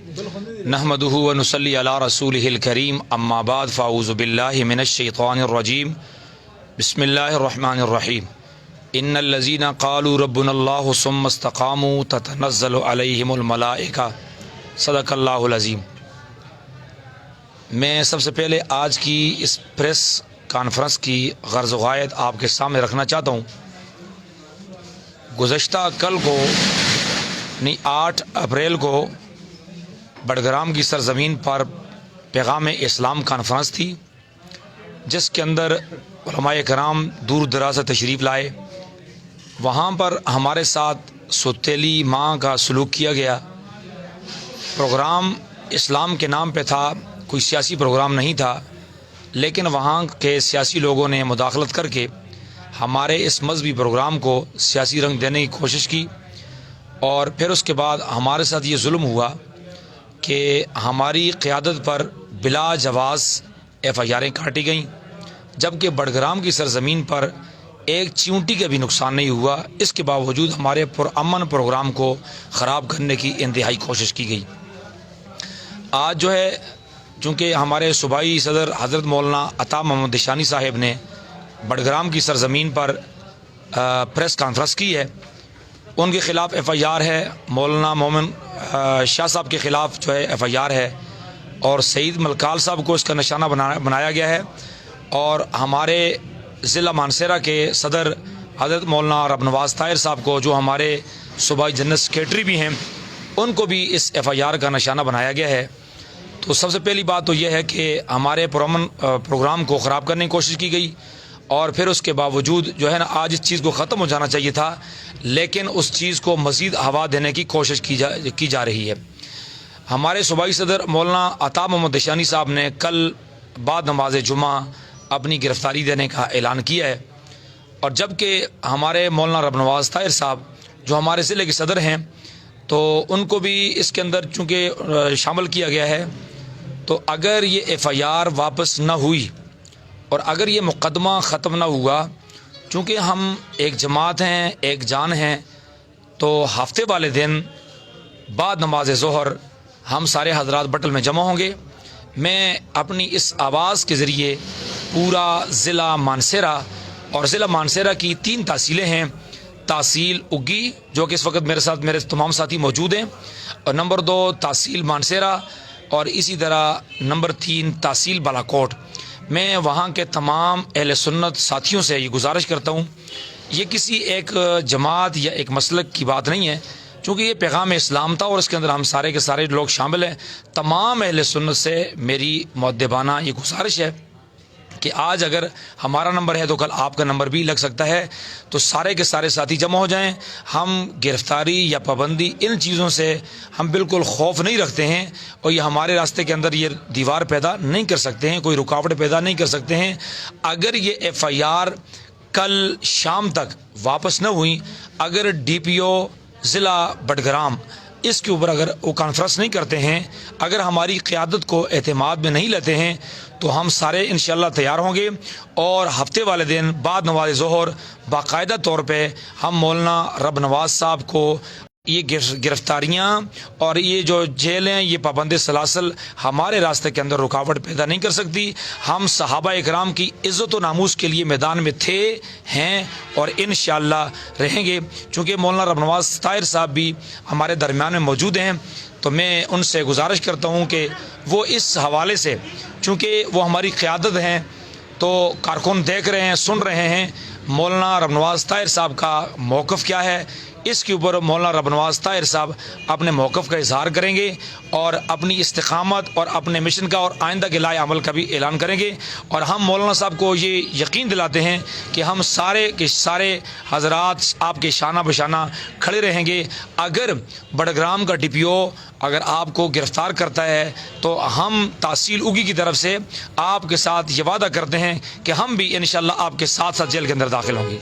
नहमदुहु व नुसल्ली अला रसूलिहिल करीम अम्मा बाद फ़ाऊज़ु बिल्लाहि मिनश शैतानिर रजीम बिस्मिल्लाहिर रहमानिर रहीम इन्नल्लज़ीना क़ालू रब्बुनल्लाहु सुम्मा इस्तक़ामू ततनज़्ज़लु अलैहिमुल मलाइका सदक़ल्लाहुल अज़ीम। मैं सबसे पहले आज की इस प्रेस कॉन्फ्रेंस की गर्ज़ व गायत आपके सामने रखना चाहता हूँ। गुज़श्ता कल को 8 अप्रैल को बड़ग्राम की सरज़मीन पर पैगाम इस्लाम कॉन्फ्रेंस थी, जिसके अंदर उलमाए कराम दूर दराज से तशरीफ़ लाए। वहाँ पर हमारे साथ सौतेली माँ का सलूक किया गया। प्रोग्राम इस्लाम के नाम पे था, कोई सियासी प्रोग्राम नहीं था, लेकिन वहाँ के सियासी लोगों ने मुदाखलत करके हमारे इस मजहबी प्रोग्राम को सियासी रंग देने की कोशिश की। और फिर उसके बाद हमारे साथ ये जुल्म हुआ कि हमारी क़यादत पर बिला जवाज़ FIR काटी गईं, जबकि बड़ग्राम की सरज़मीन पर एक चींटी का भी नुकसान नहीं हुआ। इसके बावजूद हमारे पुरअमन प्रोग्राम को ख़राब करने की इंतहाई कोशिश की गई। आज जो है, चूँकि हमारे सूबाई सदर हज़रत मौलाना अता मोहम्मद दिशानी साहब ने बड़ग्राम की सरज़मीन पर प्रेस कॉन्फ्रेंस की है, उनके ख़िलाफ़ FIR है। मौलाना मोमिन शाह साहब के ख़िलाफ़ जो है FIR है, और सईद मलकाल साहब को इसका निशाना बनाया गया है। और हमारे ज़िला मानसरा के सदर हज़रत मौलाना रबनवाज ताहिर साहब को, जो हमारे सूबाई जनरल सेक्रेटरी भी हैं, उनको भी इस FIR का निशाना बनाया गया है। तो सबसे पहली बात तो यह है कि हमारे पुरअमन प्रोग्राम को ख़राब करने की कोशिश की गई, और फिर उसके बावजूद जो है ना, आज इस चीज़ को ख़त्म हो जाना चाहिए था, लेकिन उस चीज़ को मज़ीद हवा देने की कोशिश की जा रही है। हमारे सूबाई सदर मौलाना अता मोहम्मद दिशानी साहब ने कल बाद नमाज जुमा अपनी गिरफ़्तारी देने का ऐलान किया है, और जबकि हमारे मौलाना रबनवाज ताहिर साहब जो हमारे ज़िले के सदर हैं, तो उनको भी इसके अंदर चूँकि शामिल किया गया है। तो अगर ये FIR वापस न हुई और अगर ये मुकदमा ख़त्म न हुआ, चूँकि हम एक जमात हैं, एक जान हैं, तो हफ्ते वाले दिन बाद नमाज ज़ोहर हम सारे हजरात बटल में जमा होंगे। मैं अपनी इस आवाज़ के ज़रिए पूरा ज़िला मानसरा, और ज़िला मानसरा की 3 तहसीलें हैं, तहसील उग्गी जो कि इस वक्त मेरे साथ मेरे तमाम साथी मौजूद हैं, और नंबर 2 तहसील मानसरा, और इसी तरह नंबर 3 तहसील बालाकोट। मैं वहाँ के तमाम अहले सुन्नत साथियों से ये गुजारिश करता हूँ, ये किसी एक जमात या एक मसलक की बात नहीं है, चूँकि ये पैगाम इस्लाम था और इसके अंदर हम सारे के सारे लोग शामिल हैं। तमाम अहले सुन्नत से मेरी मुअद्दबाना ये गुजारिश है कि आज अगर हमारा नंबर है तो कल आपका नंबर भी लग सकता है, तो सारे के सारे साथी जमा हो जाएं। हम गिरफ्तारी या पाबंदी इन चीज़ों से हम बिल्कुल खौफ नहीं रखते हैं, और ये हमारे रास्ते के अंदर ये दीवार पैदा नहीं कर सकते हैं, कोई रुकावट पैदा नहीं कर सकते हैं। अगर ये FIR कल शाम तक वापस न हुई, अगर DPO ज़िला बड़ग्राम इसके ऊपर अगर वो कॉन्फ्रेंस नहीं करते हैं, अगर हमारी क़यादत को एतमाद में नहीं लेते हैं, तो हम सारे इंशाअल्लाह तैयार होंगे, और हफ्ते वाले दिन बाद नवाज़ ज़ोहर बाकायदा तौर पे हम मौलाना रबनवाज साहब को ये गिरफ्तारियाँ और ये जो जेलें, ये पाबंद सलासल हमारे रास्ते के अंदर रुकावट पैदा नहीं कर सकती। हम सहाबा इकराम की इज़्ज़त व नामूस के लिए मैदान में थे, हैं और इंशाअल्लाह रहेंगे। चूँकि मौलाना रबनवाज ताहिर साहब भी हमारे दरमियान में मौजूद हैं, तो मैं उनसे गुजारिश करता हूँ कि वो इस हवाले से, चूँकि वो हमारी क़यादत हैं, तो कारकुन देख रहे हैं, सुन रहे हैं मौलाना रबनवाज ताहिर साहब का मौक़िफ़ क्या है, इसके ऊपर मौलाना रबनवाज ताहिर साहब अपने मौक़िफ़ का इजहार करेंगे और अपनी इस्तिक़ामत और अपने मिशन का और आइंदा के लाए अमल का भी ऐलान करेंगे। और हम मौलाना साहब को ये यकीन दिलाते हैं कि हम सारे के सारे हजरात आपके शाना बशाना खड़े रहेंगे। अगर बड़ग्राम का DPO अगर आपको गिरफ़्तार करता है, तो हम तहसील उगी की तरफ से आपके साथ ये वादा करते हैं कि हम भी इंशाअल्लाह आपके साथ साथ जेल के अंदर दाखिल होंगे।